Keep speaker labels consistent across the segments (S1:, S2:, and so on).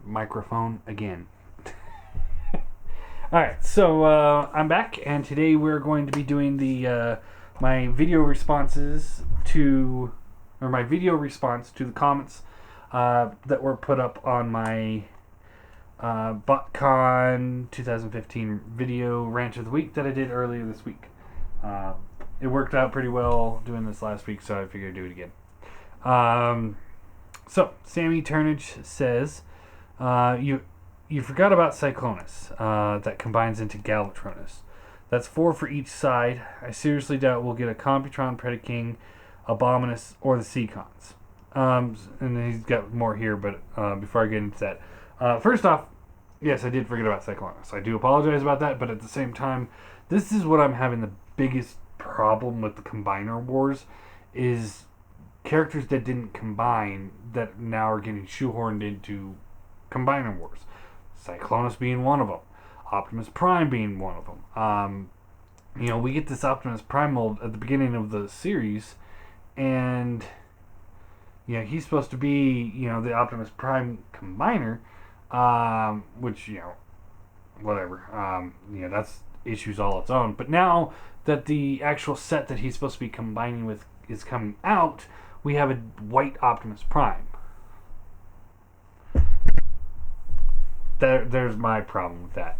S1: microphone again. Alright, so I'm back, and today we're going to be doing the my video responses to, or my video response to the comments that were put up on my BotCon 2015 video rant of the week that I did earlier this week. It worked out pretty well doing this last week, so I figured I'd do it again. So, Sammy Turnage says, you forgot about Cyclonus, that combines into Galvatronus. That's 4 for each side. I seriously doubt we'll get a Computron, Predaking, Abominus, or the Seacons. And then he's got more here, but before I get into that, first off, yes, I did forget about Cyclonus. I do apologize about that, but at the same time, this is what I'm having the biggest problem with the Combiner Wars, is characters that didn't combine that now are getting shoehorned into Combiner Wars. Cyclonus being one of them. Optimus Prime being one of them. We get this Optimus Prime mold at the beginning of the series, and he's supposed to be the Optimus Prime combiner, which whatever. That's issues all its own. But now that the actual set that he's supposed to be combining with is coming out, we have a white Optimus Prime. There's my problem with that.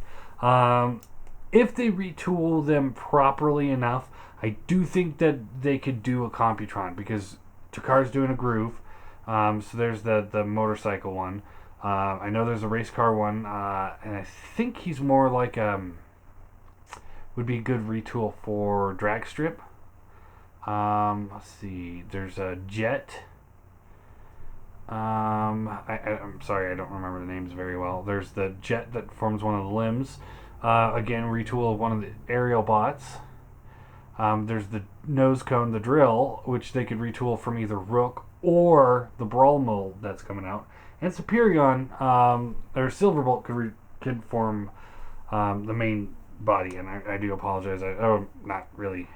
S1: If they retool them properly enough, I do think that they could do a Computron, because Takar's doing a groove. So there's the motorcycle one. I know there's a race car one, and I think he's more like would be a good retool for drag strip. Let's see. There's a jet. I'm sorry, I don't remember the names very well. There's the jet that forms one of the limbs. Again, retool of one of the aerial bots. There's the nose cone, the drill, which they could retool from either Rook or the Brawl mold that's coming out. And Superion, or Silverbolt could form the main body. And I do apologize. Not really.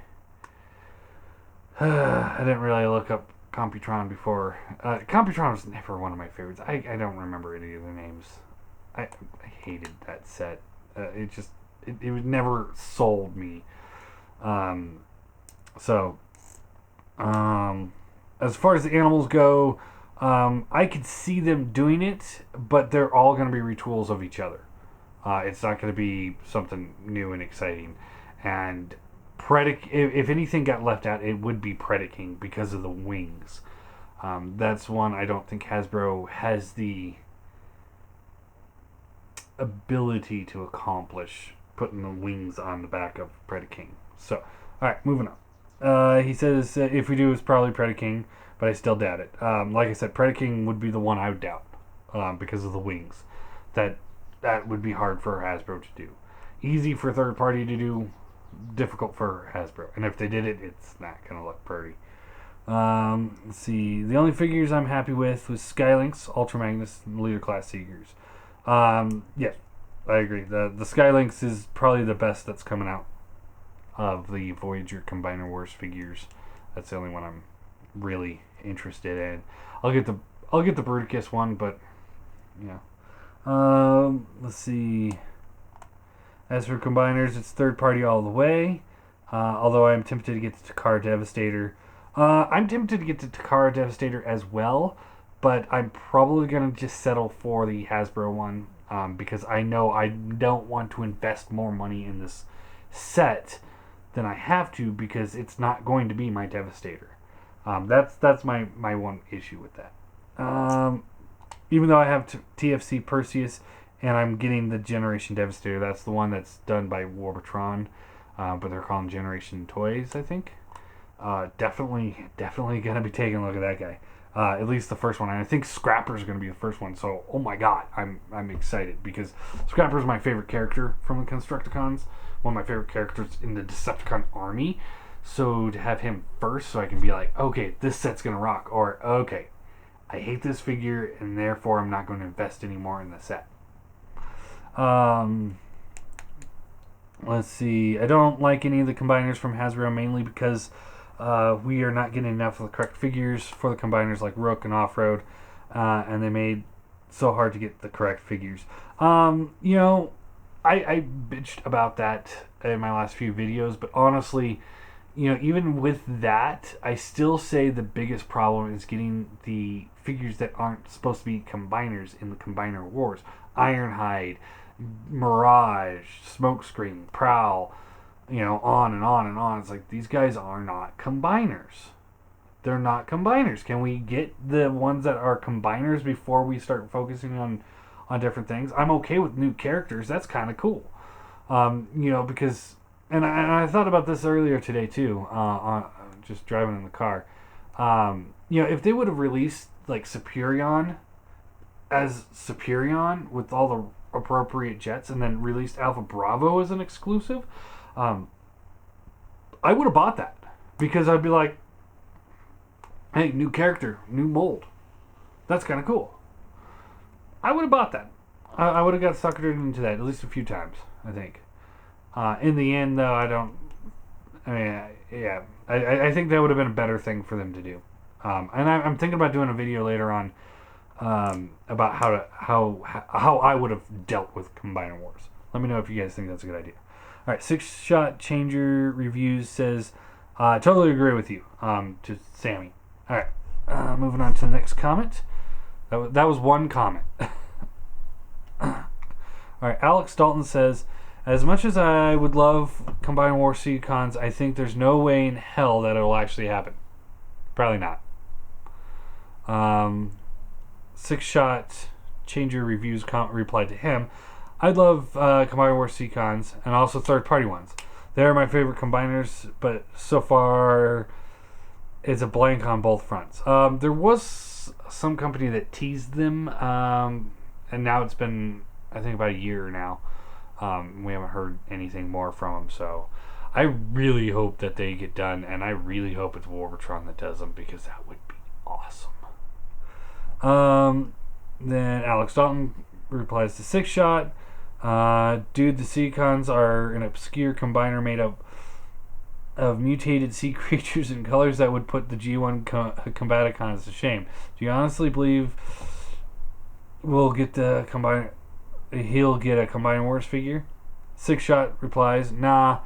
S1: I didn't really look up Computron before. Computron was never one of my favorites. I don't remember any of the names. I hated that set. It would never sold me. As far as the animals go, I could see them doing it, but they're all going to be retools of each other. It's not going to be something new and exciting. And if anything got left out, it would be Predaking because of the wings. That's one I don't think Hasbro has the ability to accomplish, putting the wings on the back of Predaking. So, alright, moving on. He says if we do, it's probably Predaking, but I still doubt it. Like I said, Predaking would be the one I would doubt, because of the wings. That would be hard for Hasbro to do. Easy for third party to do, difficult for Hasbro. And if they did it, it's not going to look pretty. Let's see. The only figures I'm happy with was Skylynx, Ultra Magnus, and Leader Class Seekers. Yeah, I agree. The Skylynx is probably the best that's coming out of the Voyager Combiner Wars figures. That's the only one I'm really interested in. I'll get the Bruticus one, but let's see. As for combiners, it's third party all the way. Although I'm tempted to get the Takara Devastator. I'm tempted to get the Takara Devastator as well, but I'm probably going to just settle for the Hasbro one, because I know I don't want to invest more money in this set than I have to, because it's not going to be my Devastator. That's my one issue with that. Even though I have TFC Perseus, and I'm getting the Generation Devastator. That's the one that's done by Warbitron, but they're calling Generation Toys, I think. Definitely going to be taking a look at that guy. At least the first one. And I think Scrapper's going to be the first one. So, oh my god, I'm excited, because Scrapper's my favorite character from the Constructicons. One of my favorite characters in the Decepticon army. So to have him first, so I can be like, okay, this set's going to rock. Or, okay, I hate this figure, and therefore I'm not going to invest anymore in the set. Let's see. I don't like any of the combiners from Hasbro, mainly because we are not getting enough of the correct figures for the combiners like Rook and Off-Road. And they made so hard to get the correct figures. I bitched about that in my last few videos, but honestly, even with that, I still say the biggest problem is getting the figures that aren't supposed to be combiners in the Combiner Wars. Ironhide, Mirage, Smokescreen, Prowl, on and on and on. It's like, these guys are not combiners. They're not combiners. Can we get the ones that are combiners before we start focusing on different things? I'm okay with new characters. That's kind of cool. Because, and I thought about this earlier today too, on just driving in the car. If they would have released like Superion as Superion with all the appropriate jets, and then released Alpha Bravo as an exclusive, I would have bought that, because I'd be like, hey, new character, new mold. That's kind of cool. I would have bought that. I would have got suckered into that at least a few times, I think. In the end, though, I think that would have been a better thing for them to do. And I'm thinking about doing a video later on about how I would have dealt with Combiner Wars. Let me know if you guys think that's a good idea. All right, Six Shot Changer Reviews says, totally agree with you, to Sammy. All right, moving on to the next comment. That was one comment. All right, Alex Dalton says, as much as I would love Combiner War Seacons, I think there's no way in hell that it'll actually happen. Probably not. Six Shot Changer Reviews replied to him, I'd love Combiner War Seacons and also third-party ones. They're my favorite combiners, but so far it's a blank on both fronts. There was some company that teased them, and now it's been, I think, about a year now. We haven't heard anything more from them, so I really hope that they get done, and I really hope it's Warbotron that does them, because that would be awesome. Then Alex Dalton replies to Six Shot, dude, the Seacons are an obscure combiner made up of mutated sea creatures in colors that would put the G1 Combaticons to shame. Do you honestly believe he'll get a Combiner Wars figure? Six Shot replies, nah,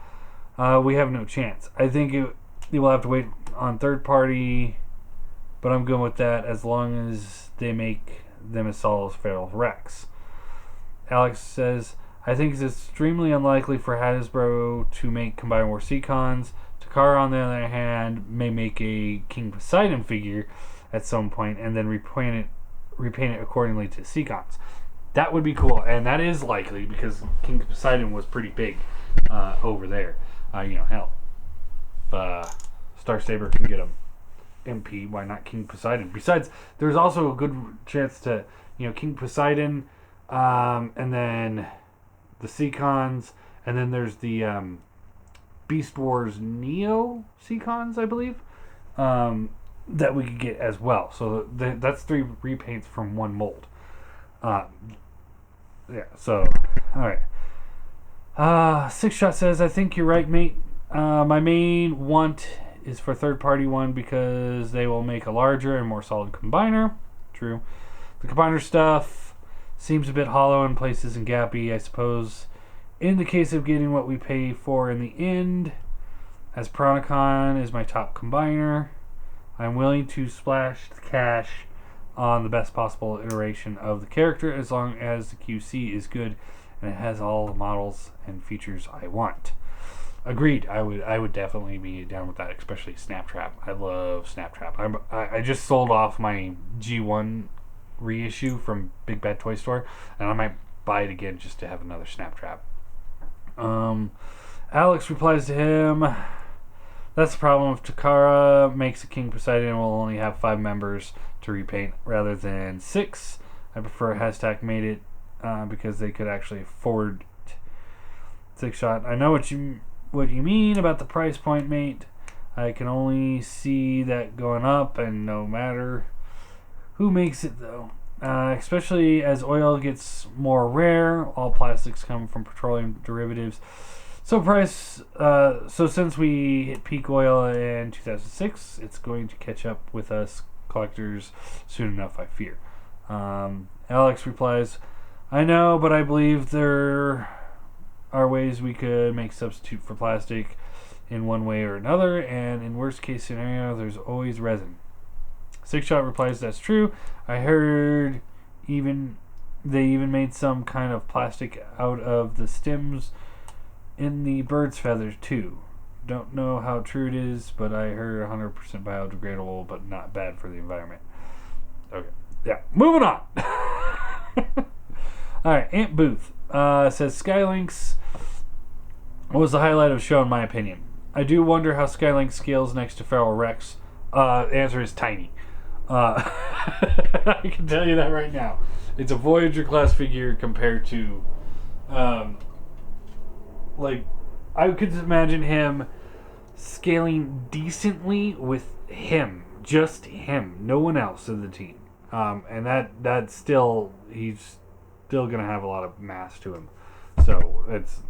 S1: we have no chance. I think it will have to wait on third party, but I'm good with that as long as they make them as solid as Feral Rex. Alex says, I think it's extremely unlikely for Hasbro to make Combiner War Seacons. Takara, on the other hand, may make a King Poseidon figure at some point and then repaint it accordingly to Seacons. That would be cool, and that is likely because King Poseidon was pretty big over there. Hell, if Star Saber can get a MP, why not King Poseidon? Besides, there's also a good chance to, King Poseidon, and then the Seacons, and then there's the Beast Wars Neo Seacons, I believe, that we could get as well. So that's 3 repaints from one mold. So, alright. Six Shot says, I think you're right, mate. My main want is for third-party one because they will make a larger and more solid combiner. True. The combiner stuff seems a bit hollow in places and gappy, I suppose. In the case of getting what we pay for in the end, as Piranacon is my top combiner, I'm willing to splash the cash on the best possible iteration of the character as long as the QC is good and it has all the models and features I want. Agreed. I would definitely be down with that, especially Snaptrap. I love Snaptrap. I just sold off my G1 reissue from Big Bad Toy Store, and I might buy it again just to have another Snaptrap. Alex replies to him, that's the problem if Takara makes a King Poseidon, will only have 5 members to repaint rather than 6. I prefer Hashtag made it because they could actually afford it. Six Shot, I know what you mean about the price point, mate. I can only see that going up, and no matter who makes it, though. Especially as oil gets more rare, all plastics come from petroleum derivatives. So since we hit peak oil in 2006, it's going to catch up with us collectors soon enough, I fear. Alex replies, I know, but I believe there are ways we could make substitute for plastic in one way or another, and in worst case scenario, there's always resin. Six Shot replies, that's true. I heard they even made some kind of plastic out of the stems in the bird's feathers too. Don't know how true it is, but I heard 100% biodegradable, but not bad for the environment. Okay, yeah, moving on. Alright, Ant Booth says Skylinks was the highlight of the show in my opinion. I do wonder how Skylink scales next to Feral Rex. The answer is tiny. I can tell you that right now. It's a Voyager class figure compared to, I could imagine him scaling decently with him, just him, no one else in the team. And that's still, he's still gonna have a lot of mass to him. So it's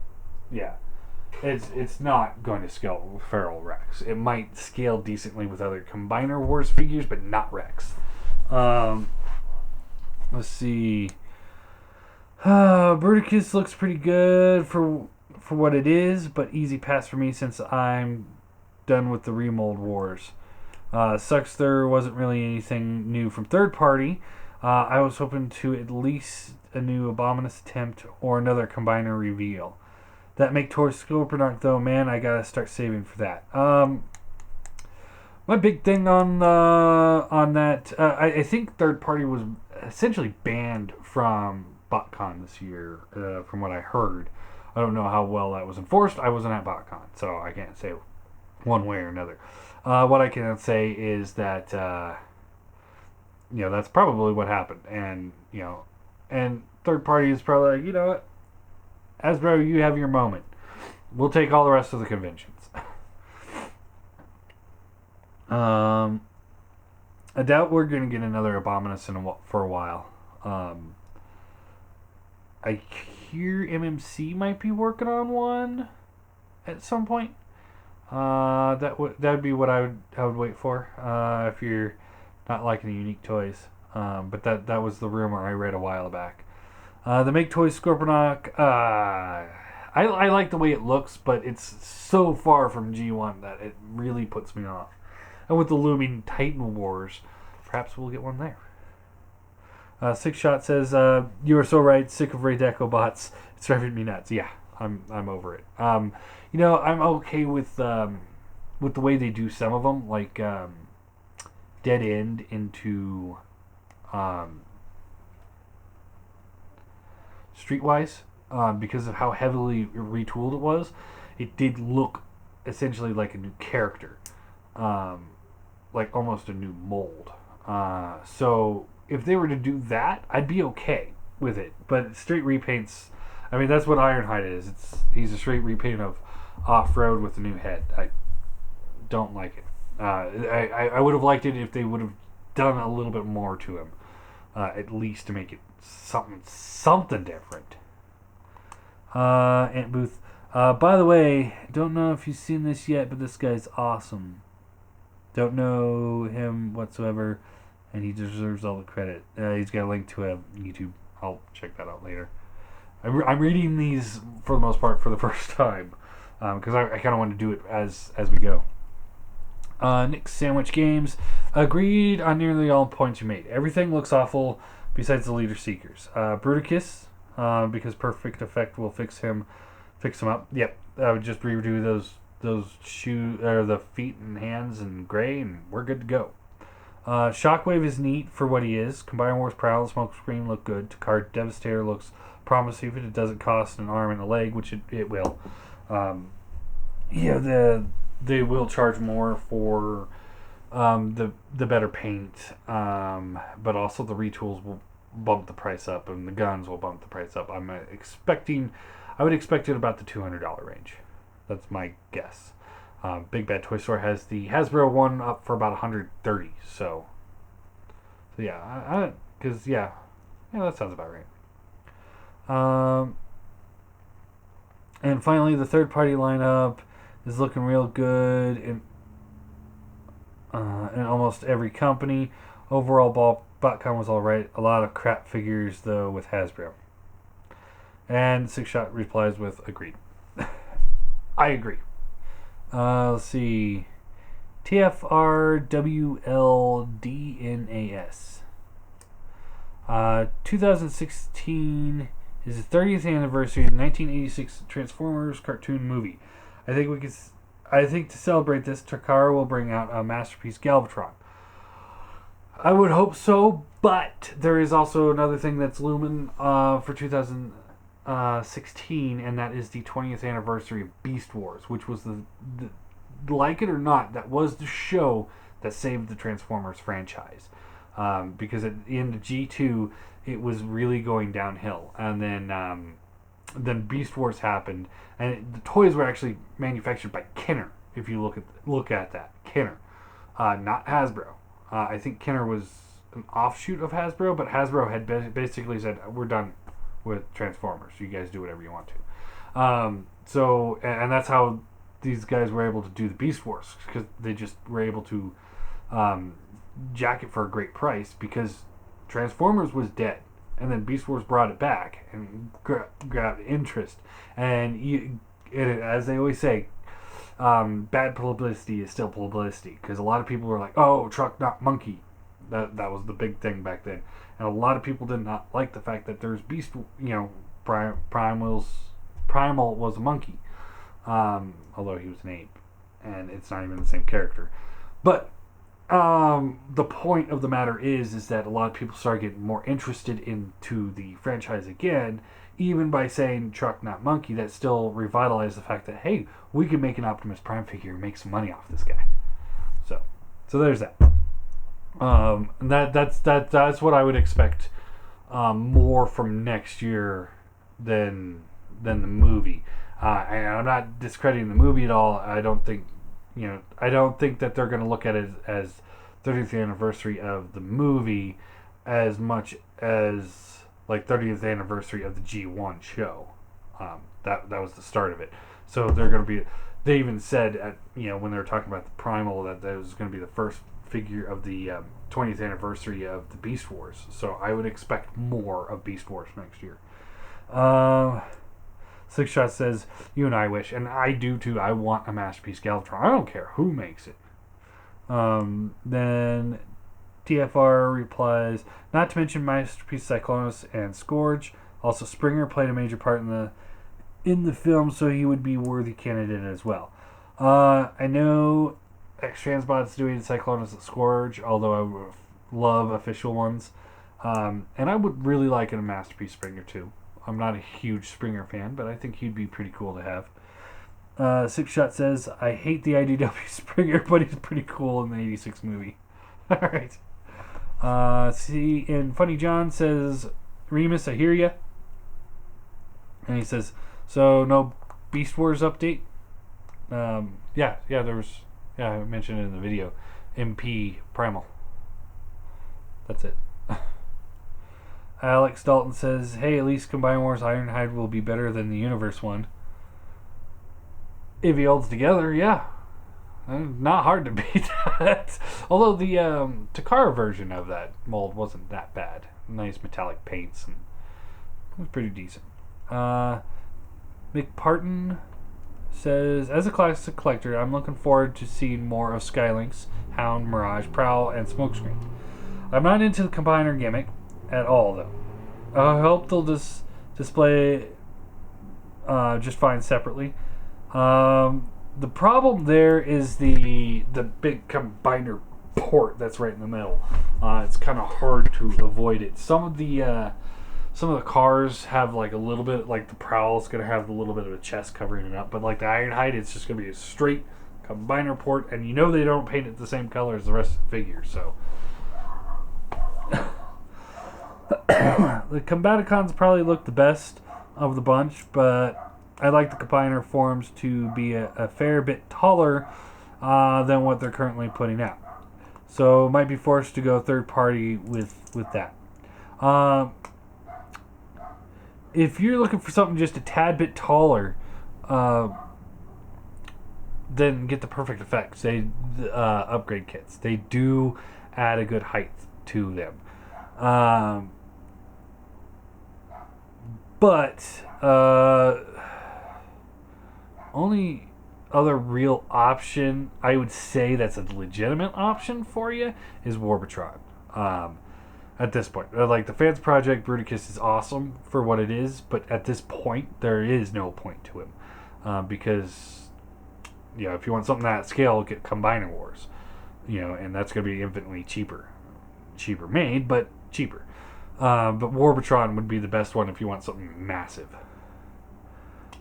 S1: not going to scale with Feral Rex. It might scale decently with other Combiner Wars figures, but not Rex. Let's see. Bruticus looks pretty good for what it is, but easy pass for me since I'm done with the remold wars. Sucks there wasn't really anything new from third party. I was hoping to at least a new Abominus attempt or another Combiner reveal. That make toy Scorponok though, man, I gotta start saving for that. My big thing on that, I think third party was essentially banned from BotCon this year, from what I heard. I don't know how well that was enforced. I wasn't at BotCon, so I can't say one way or another. What I can say is that that's probably what happened, and and third party is probably like, you know what, Hasbro, you have your moment. We'll take all the rest of the conventions. I doubt we're going to get another Abominus for a while. I hear MMC might be working on one at some point. That'd be what I would wait for if you're not liking the unique toys. But that was the rumor I read a while back. The Make Toys Scorponok, I like the way it looks, but it's so far from G1 that it really puts me off. And with the looming Titan Wars, perhaps we'll get one there. Six Shot says, you are so right, sick of Ray Deco bots. It's driving me nuts. Yeah, I'm over it. I'm okay with the way they do some of them, like Dead End into Streetwise, because of how heavily retooled it was. It did look essentially like a new character, like almost a new mold. So if they were to do that, I'd be okay with it. But straight repaints, I mean, that's what Ironhide is. He's a straight repaint of Off-Road with a new head. I don't like it. I would have liked it if they would have done a little bit more to him, at least to make it something different. Ant Booth. By the way, don't know if you've seen this yet, but this guy's awesome. Don't know him whatsoever, and he deserves all the credit. He's got a link to a YouTube. I'll check that out later. I'm reading these for the most part for the first time, because I kind of want to do it as we go. Nick Sandwich Games agreed on nearly all points you made. Everything looks awful besides the Leader Seekers. Bruticus, because Perfect Effect will fix him up. Yep, I would just redo those shoe or the feet and hands in gray, and we're good to go. Shockwave is neat for what he is. Combiner Wars Prowl and Smokescreen look good. Takar Devastator looks promising if it doesn't cost an arm and a leg, which it will. They will charge more for the better paint, but also the retools will bump the price up, and the guns will bump the price up. I would expect it about the $200 range. That's my guess. Big Bad Toy Store has the Hasbro one up for about $130. So yeah, that sounds about right. And finally, the third party lineup is looking real good in almost every company. Overall BotCon was alright. A lot of crap figures, though, with Hasbro. And Six Shot replies with, agreed. I agree. Let's see. TFRWLDNAS. 2016 is the 30th anniversary of the 1986 Transformers cartoon movie. I think to celebrate this, Takara will bring out a masterpiece Galvatron. I would hope so, but there is also another thing that's looming for 2016, and that is the 20th anniversary of Beast Wars, which was the like it or not, that was the show that saved the Transformers franchise. Because at the end of G2, it was really going downhill, and then Beast Wars happened, and the toys were actually manufactured by Kenner. If you look at that, Kenner, not Hasbro. I think Kenner was an offshoot of Hasbro, but Hasbro had basically said, "We're done with Transformers. You guys do whatever you want to." So that's how these guys were able to do the Beast Wars, because they just were able to jack it for a great price, because Transformers was dead, and then Beast Wars brought it back and grabbed interest. And as they always say, bad publicity is still publicity, because a lot of people were like, "Oh, truck not monkey." That was the big thing back then, and a lot of people did not like the fact that there's Beast. Primal was a monkey, although he was an ape, and it's not even the same character. But the point of the matter is that a lot of people started getting more interested into the franchise again, even by saying truck not monkey. That still revitalized the fact that, hey, we can make an Optimus Prime figure and make some money off this guy. So there's that. That's what I would expect more from next year than the movie. And I'm not discrediting the movie at all. I don't think that they're going to look at it as 30th anniversary of the movie as much as like 30th anniversary of the G1 show. That was the start of it. So they're going to be. They even said when they were talking about the Primal that was going to be the first figure of the 20th anniversary of the Beast Wars. So I would expect more of Beast Wars next year. Six Shot says, "You and I wish," and I do too. I want a masterpiece Galvatron. I don't care who makes it. Then TFR replies, "Not to mention masterpiece Cyclonus and Scourge. Also, Springer played a major part in the film, so he would be a worthy candidate as well." I know X-Transbot's doing Cyclonus and Scourge, although I would love official ones. And I would really like a masterpiece Springer too. I'm not a huge Springer fan, but I think he'd be pretty cool to have. Six Shot says, "I hate the IDW Springer, but he's pretty cool in the 86 movie." Alright. And Funny John says, "Remus, I hear ya." And he says, "So, no Beast Wars update?" Yeah, there was... Yeah, I mentioned it in the video. MP Primal. That's it. Alex Dalton says, "Hey, at least Combine Wars Ironhide will be better than the Universe one. If he holds together, yeah. Not hard to beat that." Although the Takara version of that mold wasn't that bad. Nice metallic paints, and it was pretty decent. McParton says, "As a classic collector, I'm looking forward to seeing more of Skylinks, Hound, Mirage, Prowl, and Smokescreen. I'm not into the combiner gimmick at all, though. I hope they'll just display just fine separately. The problem there is the big combiner port that's right in the middle. It's kind of hard to avoid it. Some of the cars have like a little bit, like the Prowl's going to have a little bit of a chest covering it up, but like the Ironhide, it's just going to be a straight combiner port, and they don't paint it the same color as the rest of the figure, so." The Combaticons probably look the best of the bunch, but I like the combiner forms to be a fair bit taller than what they're currently putting out. So might be forced to go third party with that. If you're looking for something just a tad bit taller, then get the Perfect Effects. Upgrade kits. They do add a good height to them. But only other real option I would say that's a legitimate option for you is Warbitron. At this point, like the Fans Project, Bruticus is awesome for what it is, but at this point, there is no point to him because if you want something that scale, get Combiner Wars, and that's going to be infinitely cheaper made, but cheaper. But Warbitron would be the best one if you want something massive.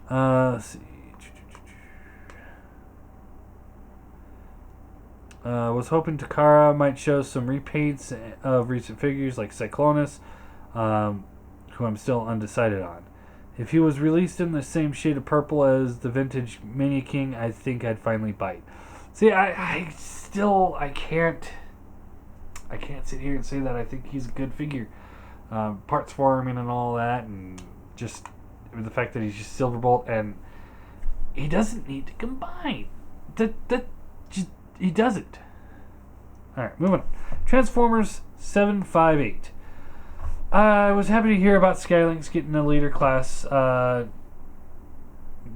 S1: Let's see. Was hoping Takara might show some repaints of recent figures like Cyclonus, who I'm still undecided on. If he was released in the same shade of purple as the vintage Mania King, I think I'd finally bite. See, I can't sit here and say that I think he's a good figure. Parts forming and all that, and just the fact that he's just Silverbolt, and he doesn't need to combine. He doesn't. Alright, moving on. Transformers 758. I was happy to hear about Skylinks getting a leader class.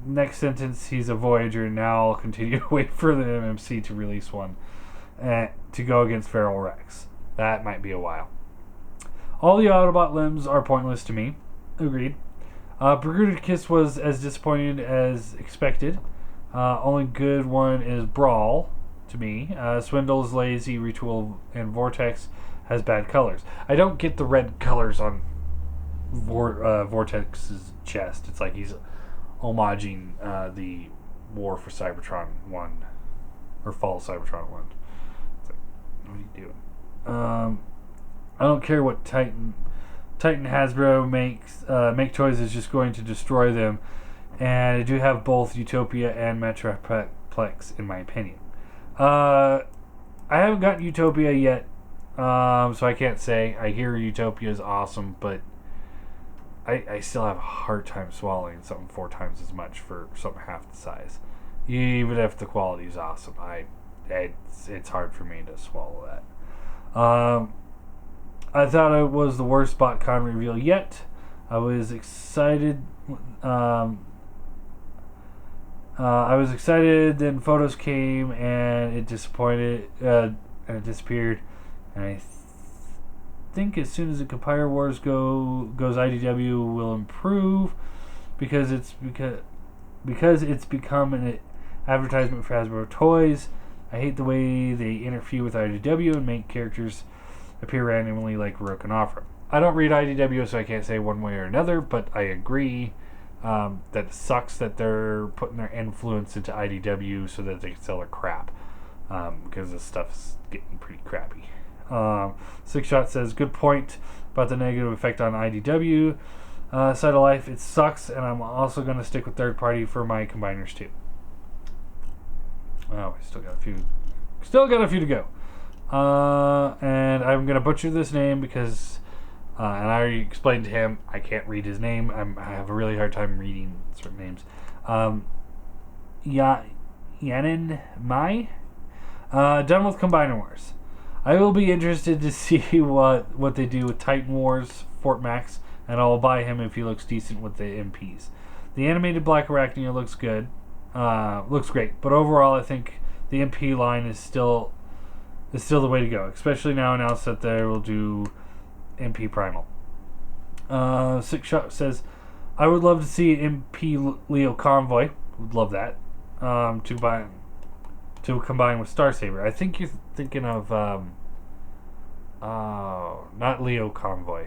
S1: Next sentence, he's a Voyager, and now I'll continue to wait for the MMC to release one to go against Feral Rex. That might be a while. All the Autobot limbs are pointless to me. Agreed. Bruticus was as disappointed as expected. Only good one is Brawl. To me, Swindle's lazy, Retool, and Vortex has bad colors. I don't get the red colors on Vortex's chest. It's like he's homaging the War for Cybertron 1 or Fall of Cybertron 1. It's like, what are you doing? I don't care what Titan Hasbro make toys is just going to destroy them, and I do have both Utopia and Metroplex in my opinion. I haven't gotten Utopia yet, so I can't say. I hear Utopia is awesome, but I still have a hard time swallowing something 4 times as much for something half the size. Even if the quality is awesome, it's hard for me to swallow that. I thought it was the worst BotCon reveal yet. I was excited. Then photos came and it disappointed, and it disappeared. And I think as soon as the Compire Wars goes, IDW will improve because it's become an advertisement for Hasbro toys. I hate the way they interfere with IDW and make characters appear randomly like Rook and Offra. I don't read IDW, so I can't say one way or another, but I agree. That it sucks that they're putting their influence into IDW so that they can sell their crap, because this stuff's getting pretty crappy. Six Shot says, good point about the negative effect on IDW side of life. It sucks, and I'm also going to stick with third party for my combiners too. Oh, we still got a few to go. And I'm going to butcher this name because and I already explained to him I can't read his name. I have a really hard time reading certain names. Yanin Mai. Done with Combiner Wars. I will be interested to see what they do with Titan Wars Fort Max, and I will buy him if he looks decent with the MPs. The animated Black Arachnia looks good. Looks great. But overall, I think the MP line is still the way to go, especially now announced that they will do MP Primal. Six Shot says, I would love to see MP Leo Convoy. Would love that. To combine with Star Saber. I think you're thinking of not Leo Convoy.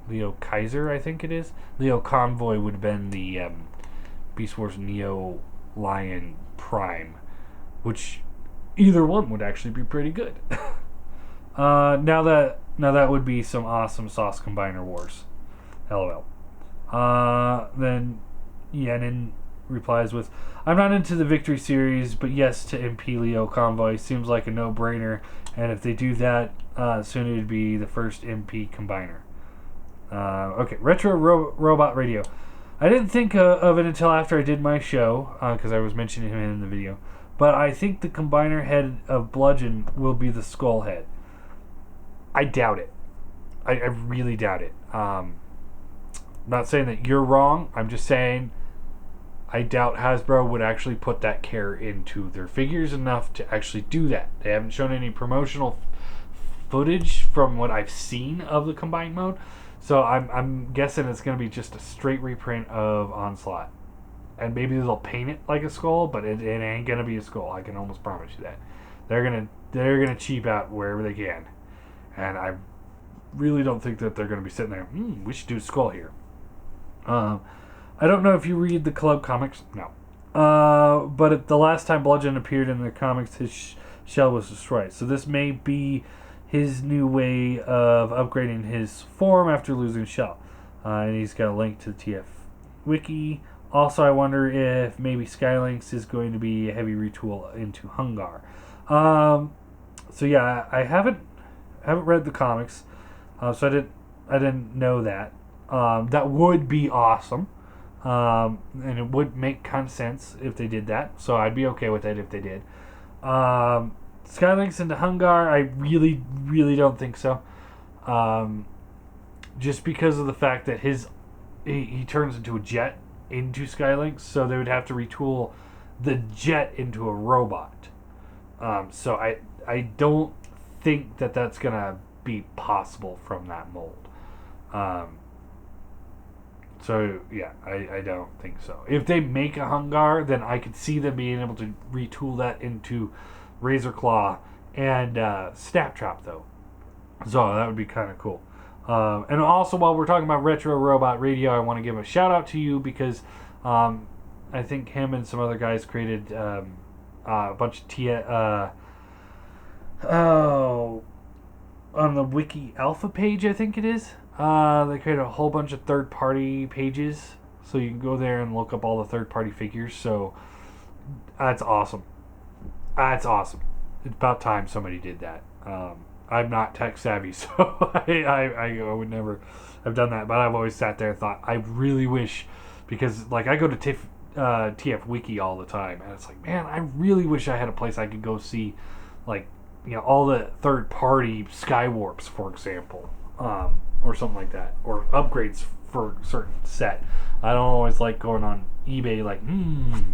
S1: Leo Kaiser, I think it is. Leo Convoy would have been the Beast Wars Neo Lion Prime, which either one would actually be pretty good. Now that would be some awesome sauce combiner wars. LOL. Then Yenin replies with, I'm not into the Victory series, but yes to MP Leo Convoy. Seems like a no-brainer, and if they do that, soon it would be the first MP combiner. Okay, Retro Robot Radio. I didn't think of it until after I did my show, because I was mentioning him in the video. But I think the combiner head of Bludgeon will be the skull head. I doubt it. I really doubt it. I'm not saying that you're wrong. I'm just saying I doubt Hasbro would actually put that care into their figures enough to actually do that. They haven't shown any promotional footage from what I've seen of the combined mode. So I'm guessing it's going to be just a straight reprint of Onslaught. And maybe they'll paint it like a skull, but it ain't going to be a skull. I can almost promise you that. They're gonna cheap out wherever they can. And I really don't think that they're going to be sitting there, we should do a skull here. I don't know if you read the Club comics. No. But the last time Bludgeon appeared in the comics, his shell was destroyed. So this may be his new way of upgrading his form after losing shell. And he's got a link to the TF Wiki. Also, I wonder if maybe Skylynx is going to be a heavy retool into Hungar. So yeah, I haven't read the comics, so I didn't know that. That would be awesome, and it would make kind of sense if they did that. So I'd be okay with it if they did. Skylynx into Hungar, I really, really don't think so. Just because of the fact that he turns into a jet into Skylynx, so they would have to retool the jet into a robot. So I don't think that that's gonna be possible from that mold. So yeah, I don't think so. If they make a Hungar, then I could see them being able to retool that into Razor Claw and Snaptrap though. So that would be kind of cool. And also, while we're talking about Retro Robot Radio, I want to give a shout out to you because I think him and some other guys created a bunch of on the Wiki Alpha page, I think it is. They created a whole bunch of third-party pages, so you can go there and look up all the third-party figures. So that's awesome. That's awesome. It's about time somebody did that. I'm not tech savvy, so I would never have done that. But I've always sat there and thought, I really wish, because like I go to TF Wiki all the time, and it's like, man, I really wish I had a place I could go see, like, all the third-party Skywarps, for example, or something like that, or upgrades for a certain set. I don't always like going on eBay like,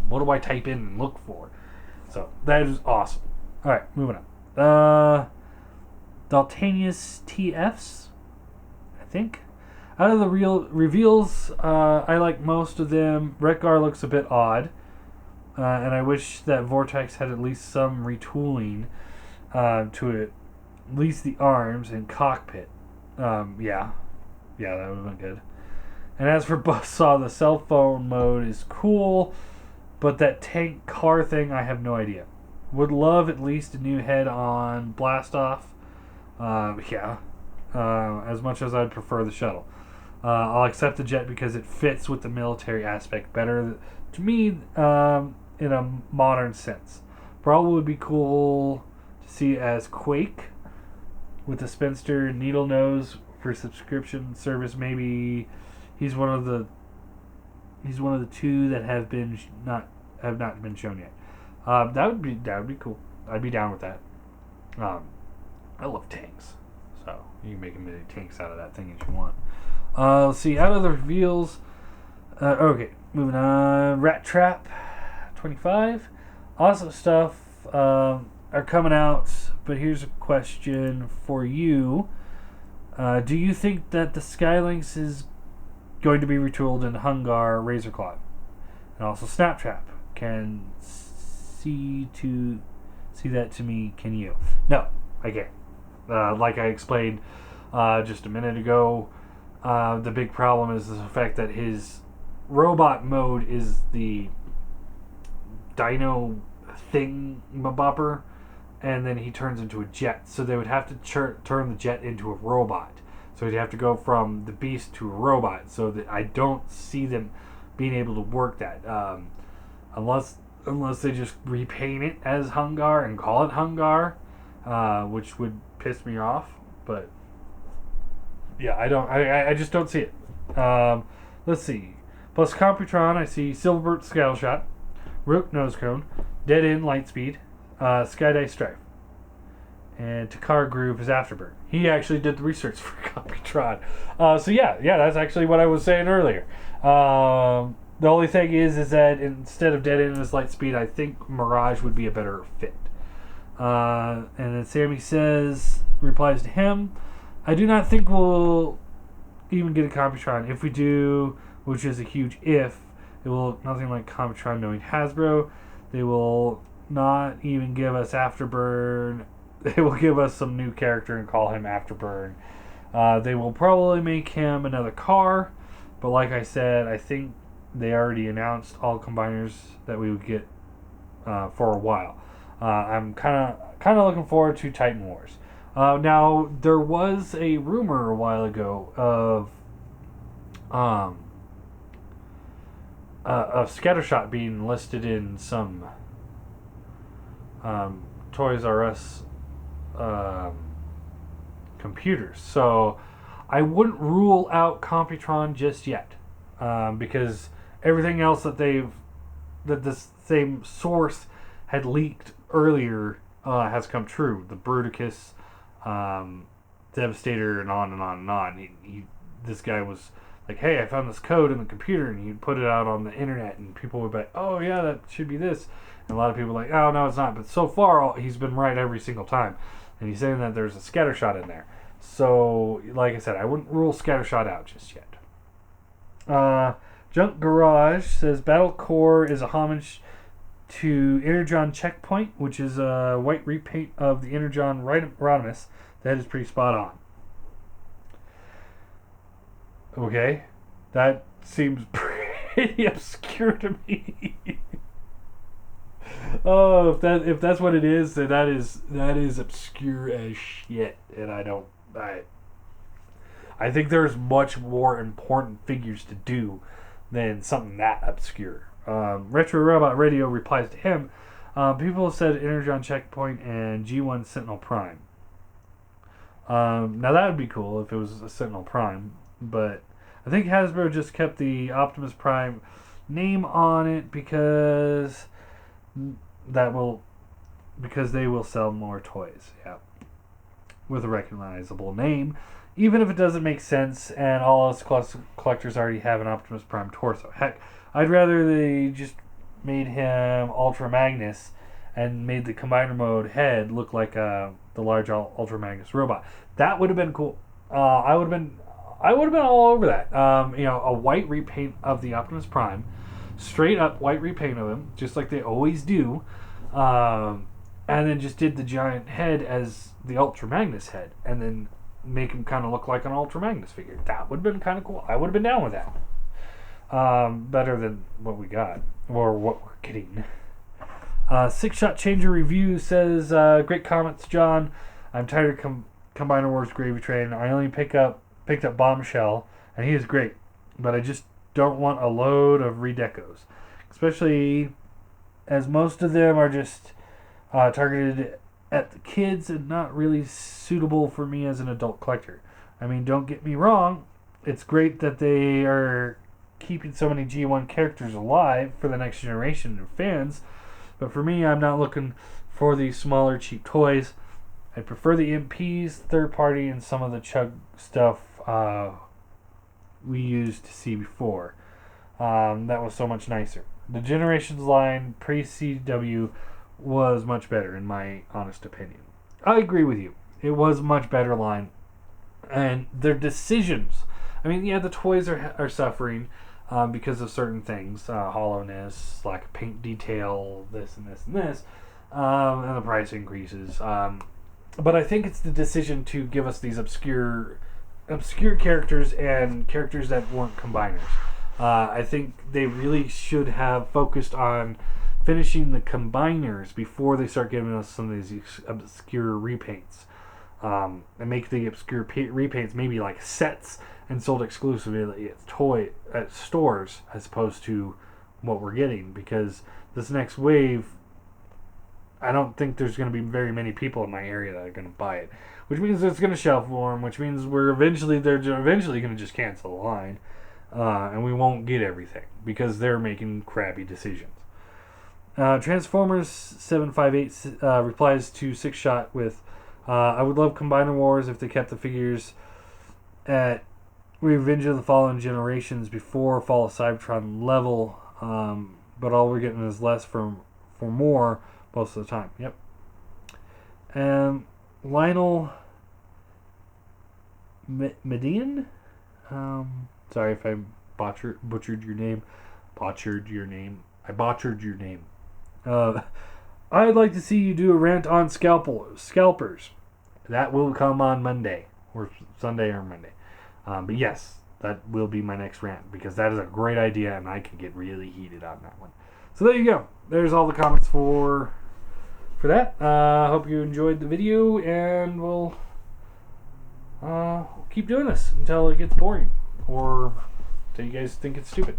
S1: what do I type in and look for? So that is awesome. All right, moving on. Daltanius TFs, I think. Out of the reveals, I like most of them. Rekgar looks a bit odd, and I wish that Vortex had at least some retooling to it, at least the arms and cockpit. Yeah, that would have been good. And as for Buzzsaw, the cell phone mode is cool, but that tank car thing, I have no idea. Would love at least a new head on Blastoff. As much as I'd prefer the shuttle. I'll accept the jet because it fits with the military aspect better to me in a modern sense. Probably would be cool to see as Quake with the Spinster needle nose for subscription service. Maybe he's one of the two that have not been shown yet. That would be cool. I'd be down with that. I love tanks, so you can make as many tanks out of that thing as you want. Let's see, out of the reveals, okay, moving on. Rat Trap 25, awesome stuff are coming out, but here's a question for you. Do you think that the Skylynx is going to be retooled in Hungar Razorclaw? And also Snaptrap can see that to me, can you? No, I can't. Like I explained just a minute ago, the big problem is the fact that his robot mode is the dino thing bopper, and then he turns into a jet. So they would have to turn the jet into a robot. So he'd have to go from the beast to a robot. So that I don't see them being able to work that unless they just repaint it as Hungar and call it Hungar, which would piss me off. But yeah, I just don't see it. Let's see. Plus Computron, I see Silverbert Scale Shot, Rook Nose Cone, Dead End Lightspeed, Skydive Strife, and Takara Groove is Afterburn. He actually did the research for Computron. So yeah, that's actually what I was saying earlier. The only thing is that instead of Dead End as Lightspeed, I think Mirage would be a better fit. And then Sammy replies to him, I do not think we'll even get a Computron. If we do, which is a huge if, it will look nothing like Computron knowing Hasbro. They will not even give us Afterburn. They will give us some new character and call him Afterburn. They will probably make him another car, but like I said, I think they already announced all combiners that we would get for a while. I'm kind of looking forward to Titan Wars. Now there was a rumor a while ago of Scattershot being listed in some Toys R Us computers. So I wouldn't rule out Computron just yet, because everything else that the same source had leaked earlier has come true. The Bruticus, Devastator, and on and on and on. This guy was like, hey, I found this code in the computer, and he'd put it out on the internet, and people would be like, oh yeah, that should be this. And a lot of people were like, oh no, it's not. But so far, he's been right every single time. And he's saying that there's a Scattershot in there. So, like I said, I wouldn't rule Scattershot out just yet. Junk Garage says Battle Core is a homage to Energon Checkpoint, which is a white repaint of the Energon Rodimus. That is pretty spot on. Okay, that seems pretty obscure to me. Oh, if that's what it is, then that is obscure as shit, and I think there's much more important figures to do than something that obscure. Retro Robot Radio replies to him. People have said Energon Checkpoint and G1 Sentinel Prime. Now that would be cool if it was a Sentinel Prime, but I think Hasbro just kept the Optimus Prime name on it because they will sell more toys. Yeah, with a recognizable name, even if it doesn't make sense and all us collectors already have an Optimus Prime torso. Heck, I'd rather they just made him Ultra Magnus and made the Combiner Mode head look like the large Ultra Magnus robot. That would have been cool. I would have been all over that. A white repaint of the Optimus Prime, straight up white repaint of him, just like they always do, and then just did the giant head as the Ultra Magnus head, and then make him kind of look like an Ultra Magnus figure. That would have been kind of cool. I would have been down with that. Better than what we got, or what we're getting. Six Shot Changer Review says, great comments, John. I'm tired of Combiner Wars Gravy Train. I only picked up Bombshell, and he is great, but I just don't want a load of redecos, especially as most of them are just targeted at the kids and not really suitable for me as an adult collector. I mean, don't get me wrong, it's great that they are keeping so many G1 characters alive for the next generation of fans, but for me, I'm not looking for these smaller, cheap toys. I prefer the MPs, third party, and some of the Chug stuff we used to see before. That was so much nicer. The Generations line pre-CW was much better, in my honest opinion. I agree with you. It was a much better line. And their decisions. I mean, yeah, the toys are suffering because of certain things. Hollowness, lack of paint detail, this and this and this. And the price increases. But I think it's the decision to give us these obscure characters and characters that weren't combiners. I think they really should have focused on finishing the combiners before they start giving us some of these obscure repaints. And make the obscure repaints maybe like sets and sold exclusively at stores as opposed to what we're getting, because this next wave, I don't think there's going to be very many people in my area that are going to buy it, which means it's going to shelf warm, which means they're eventually going to just cancel the line, and we won't get everything because they're making crappy decisions. Transformers 758 replies to Six Shot with, I would love Combiner Wars if they kept the figures at Revenge of the Fallen Generations before Fall of Cybertron level, but all we're getting is less for more most of the time. Yep. And Lionel Median? Sorry if I butchered your name. I botchered your name. I'd like to see you do a rant on scalpers. That will come on Monday or Sunday or Monday. But yes, that will be my next rant because that is a great idea and I can get really heated on that one. So there you go. There's all the comments for that. Hope you enjoyed the video, and we'll keep doing this until it gets boring or until you guys think it's stupid.